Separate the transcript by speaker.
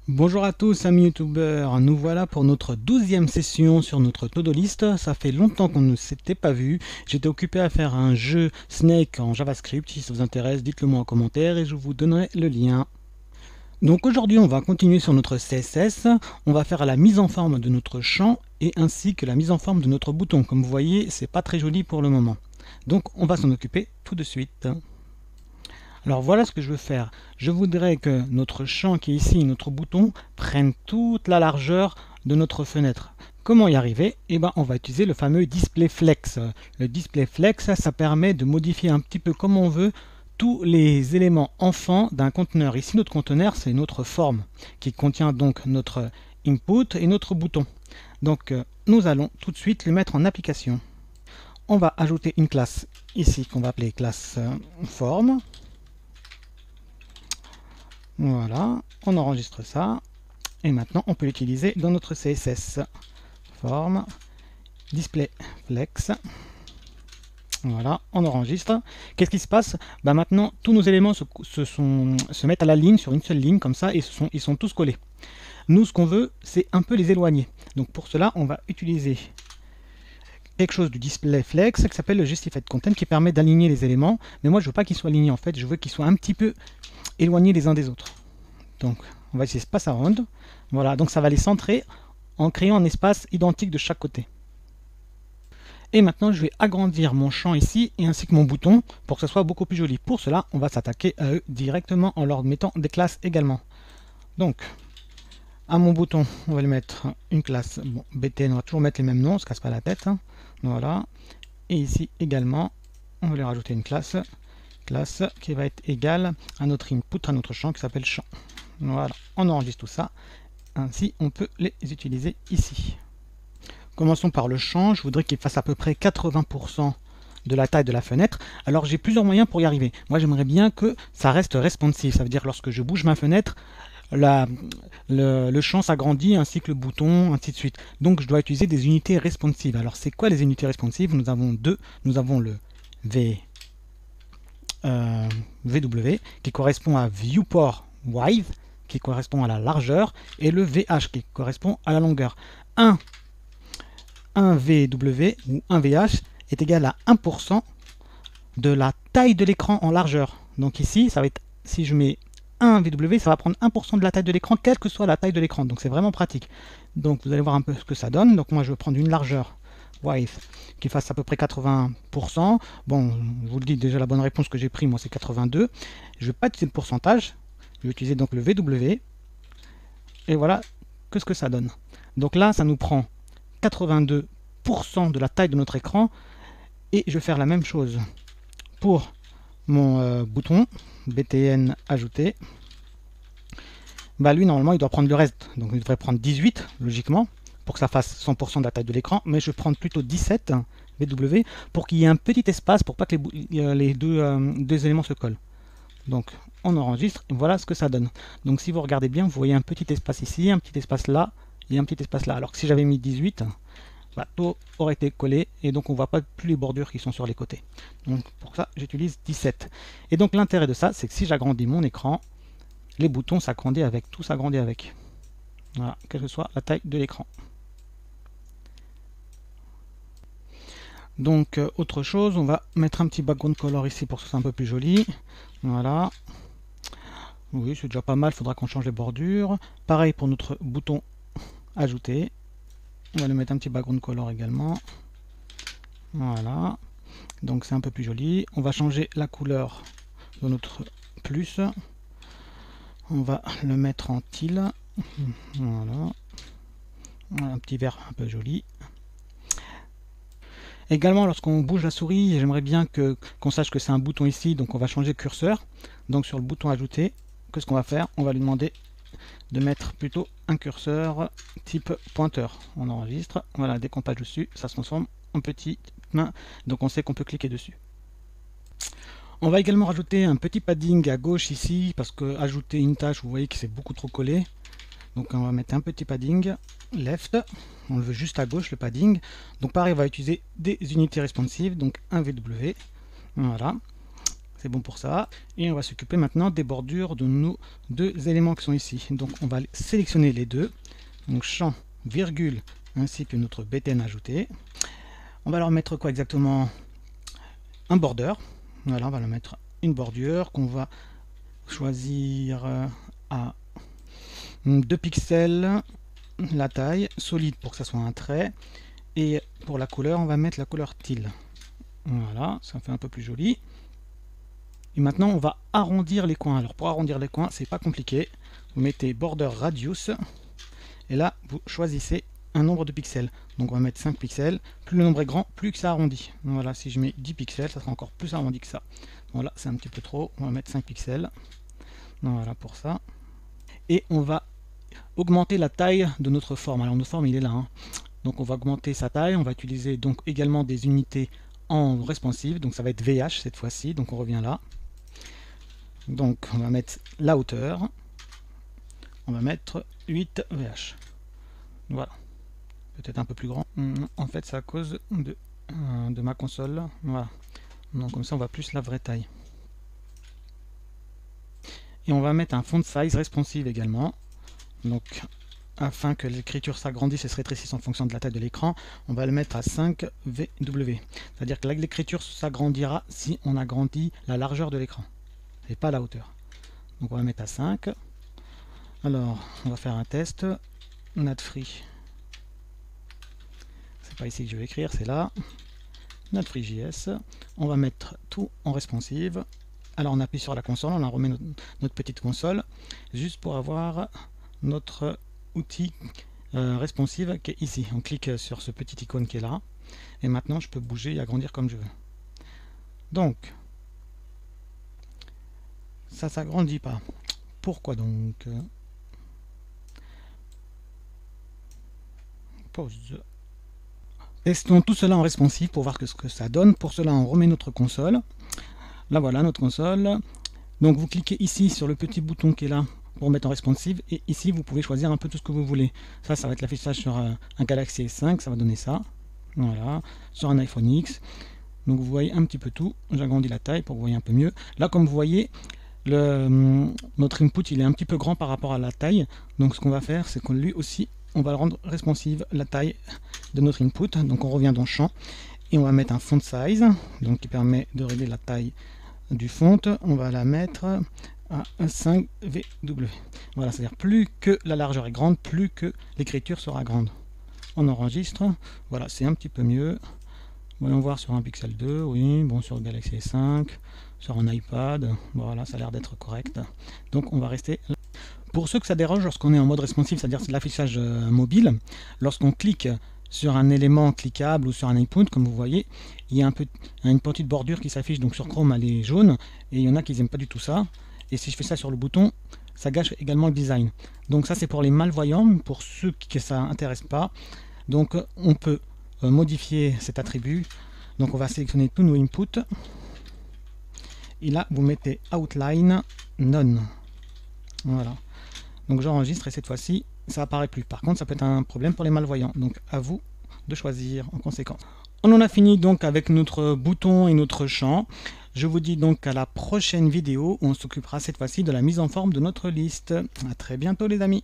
Speaker 1: Bonjour à tous amis youtubeurs, nous voilà pour notre 12e session sur notre to-do list. Ça fait longtemps qu'on ne s'était pas vu. J'étais occupé à faire un jeu Snake en JavaScript. Si ça vous intéresse, dites-le moi en commentaire et je vous donnerai le lien. Donc aujourd'hui on va continuer sur notre CSS. On va faire la mise en forme de notre champ et ainsi que la mise en forme de notre bouton. Comme vous voyez, c'est pas très joli pour le moment. Donc on va s'en occuper tout de suite. Alors voilà ce que je veux faire. Je voudrais que notre champ qui est ici, notre bouton, prenne toute la largeur de notre fenêtre. Comment y arriver? Eh bien, on va utiliser le fameux display flex. Le display flex, ça permet de modifier un petit peu comme on veut tous les éléments enfants d'un conteneur. Ici, notre conteneur, c'est notre forme qui contient donc notre input et notre bouton. Donc, nous allons tout de suite le mettre en application. On va ajouter une classe ici qu'on va appeler classe forme. Voilà, on enregistre ça. Et maintenant, on peut l'utiliser dans notre CSS. Forme, display flex. Voilà, on enregistre. Qu'est-ce qui se passe? Maintenant, tous nos éléments se mettent à la ligne, sur une seule ligne, comme ça, et ils sont tous collés. Nous, ce qu'on veut, c'est un peu les éloigner. Donc pour cela, on va utiliser quelque chose du display flex qui s'appelle le justified content, qui permet d'aligner les éléments. Mais moi, je veux pas qu'ils soient alignés, en fait. Je veux qu'ils soient un petit peu éloignés les uns des autres. Donc, on va essayer space around. Voilà, donc ça va les centrer en créant un espace identique de chaque côté. Et maintenant, je vais agrandir mon champ ici, et ainsi que mon bouton, pour que ce soit beaucoup plus joli. Pour cela, on va s'attaquer à eux directement en leur mettant des classes également. Donc, à mon bouton, on va lui mettre une classe. Bon, BTN, on va toujours mettre les mêmes noms, on ne se casse pas la tête. Voilà. Et ici également, on va lui rajouter une classe qui va être égale à notre input, à notre champ qui s'appelle champ. Voilà, on enregistre tout ça. Ainsi, on peut les utiliser ici. Commençons par le champ. Je voudrais qu'il fasse à peu près 80% de la taille de la fenêtre. Alors, j'ai plusieurs moyens pour y arriver. Moi, j'aimerais bien que ça reste responsive. Ça veut dire lorsque je bouge ma fenêtre, le champ s'agrandit ainsi que le bouton, ainsi de suite. Donc, je dois utiliser des unités responsives. Alors, c'est quoi les unités responsives? Nous avons deux. Nous avons le VW qui correspond à Viewport Width, qui correspond à la largeur, et le VH qui correspond à la longueur. Un VW ou un VH est égal à 1% de la taille de l'écran en largeur. Donc ici, ça va être, si je mets 1 VW, ça va prendre 1% de la taille de l'écran, quelle que soit la taille de l'écran. Donc c'est vraiment pratique. Donc vous allez voir un peu ce que ça donne. Donc moi je vais prendre une largeur width qui fasse à peu près 80%. Bon, je vous le dis déjà, la bonne réponse que j'ai prise, moi c'est 82. Je ne vais pas utiliser le pourcentage. Je vais utiliser donc le VW. Et voilà ce que ça donne. Donc là, ça nous prend 82% de la taille de notre écran. Et je vais faire la même chose pour mon bouton BTN ajouté. Lui, normalement, il doit prendre le reste. Donc il devrait prendre 18, logiquement, pour que ça fasse 100% de la taille de l'écran. Mais je vais prendre plutôt 17 VW pour qu'il y ait un petit espace pour pas que les deux éléments se collent. Donc on enregistre et voilà ce que ça donne. Donc si vous regardez bien, vous voyez un petit espace ici, un petit espace là et un petit espace là. Alors que si j'avais mis 18, tout aurait été collé et donc on ne voit pas plus les bordures qui sont sur les côtés. Donc pour ça, j'utilise 17. Et donc l'intérêt de ça, c'est que si j'agrandis mon écran, les boutons s'agrandissent avec, tout s'agrandit avec. Voilà, quelle que soit la taille de l'écran. Donc autre chose, on va mettre un petit background color ici pour que ce soit un peu plus joli. Voilà. Oui, c'est déjà pas mal, il faudra qu'on change les bordures. Pareil pour notre bouton ajouter. On va lui mettre un petit background color également. Voilà. Donc c'est un peu plus joli. On va changer la couleur de notre plus. On va le mettre en teal. Voilà. Un petit vert un peu joli. Également, lorsqu'on bouge la souris, j'aimerais bien qu'on sache que c'est un bouton ici, donc on va changer le curseur. Donc sur le bouton ajouter, qu'est-ce qu'on va faire? On va lui demander de mettre plutôt un curseur type pointeur. On enregistre, voilà, dès qu'on passe dessus, ça se transforme en petite main, donc on sait qu'on peut cliquer dessus. On va également rajouter un petit padding à gauche ici, parce que ajouter une tâche, vous voyez que c'est beaucoup trop collé. Donc on va mettre un petit padding left, on le veut juste à gauche le padding. Donc pareil, on va utiliser des unités responsives, donc un VW. Voilà, c'est bon pour ça. Et on va s'occuper maintenant des bordures de nos deux éléments qui sont ici. Donc on va sélectionner les deux, donc champ, virgule, ainsi que notre BTN ajouté. On va leur mettre quoi exactement? Un border. Voilà, on va leur mettre une bordure qu'on va choisir à 2 pixels, la taille, solide pour que ça soit un trait. Et pour la couleur, on va mettre la couleur teal. Voilà, ça fait un peu plus joli. Et maintenant, on va arrondir les coins. Alors pour arrondir les coins, c'est pas compliqué. Vous mettez border radius. Et là, vous choisissez un nombre de pixels. Donc on va mettre 5 pixels. Plus le nombre est grand, plus que ça arrondit. Voilà, si je mets 10 pixels, ça sera encore plus arrondi que ça. Voilà, c'est un petit peu trop. On va mettre 5 pixels. Voilà pour ça. Et on va augmenter la taille de notre forme. Alors notre forme, il est là. Hein. Donc on va augmenter sa taille. On va utiliser donc également des unités en responsive. Donc ça va être VH cette fois-ci. Donc on revient là. Donc on va mettre la hauteur. On va mettre 8 VH. Voilà. Peut-être un peu plus grand. En fait, c'est à cause de ma console. Voilà. Donc comme ça, on voit plus la vraie taille. Et on va mettre un font size responsive également. Donc, afin que l'écriture s'agrandisse et se rétrécisse en fonction de la taille de l'écran, on va le mettre à 5 VW. C'est-à-dire que l'écriture s'agrandira si on agrandit la largeur de l'écran, et pas la hauteur. Donc on va mettre à 5. Alors, on va faire un test. NatFree. C'est pas ici que je vais écrire, c'est là. NatFree.js. On va mettre tout en responsive. Alors on appuie sur la console, on en remet notre petite console, juste pour avoir notre outil responsive qui est ici. On clique sur ce petit icône qui est là, et maintenant je peux bouger et agrandir comme je veux. Donc, ça s'agrandit pas. Pourquoi donc? Pause. Testons tout cela en responsive pour voir ce que ça donne. Pour cela, on remet notre console. Là voilà notre console. Donc vous cliquez ici sur le petit bouton qui est là pour mettre en responsive, et ici vous pouvez choisir un peu tout ce que vous voulez. Ça va être l'affichage sur un Galaxy S5, ça va donner ça. Voilà, sur un iPhone X. Donc vous voyez un petit peu tout. J'agrandis la taille pour que vous voyez un peu mieux. Là comme vous voyez, notre input il est un petit peu grand par rapport à la taille. Donc ce qu'on va faire, c'est que lui aussi, on va le rendre responsive, la taille de notre input. Donc on revient dans champ et on va mettre un font size, donc qui permet de régler la taille du font. On va la mettre à 5 VW. Voilà, c'est-à-dire plus que la largeur est grande, plus que l'écriture sera grande. On enregistre. Voilà, c'est un petit peu mieux. Voyons voir sur un Pixel 2, oui, bon, sur le Galaxy S5, sur un iPad, voilà, ça a l'air d'être correct. Donc on va rester là. Pour ceux que ça dérange lorsqu'on est en mode responsive, c'est-à-dire c'est de l'affichage mobile, lorsqu'on clique sur un élément cliquable ou sur un input, comme vous voyez, il y a une petite bordure qui s'affiche. Donc sur Chrome elle est jaune, et il y en a qui n'aiment pas du tout ça. Et si je fais ça sur le bouton, ça gâche également le design. Donc ça c'est pour les malvoyants, pour ceux que ça intéresse pas. Donc on peut modifier cet attribut. Donc on va sélectionner tous nos inputs, et là vous mettez outline none. Voilà. Donc j'enregistre et cette fois-ci ça apparaît plus. Par contre ça peut être un problème pour les malvoyants. Donc à vous de choisir en conséquence. On en a fini donc avec notre bouton et notre champ. Je vous dis donc à la prochaine vidéo où on s'occupera cette fois-ci de la mise en forme de notre liste. A très bientôt les amis.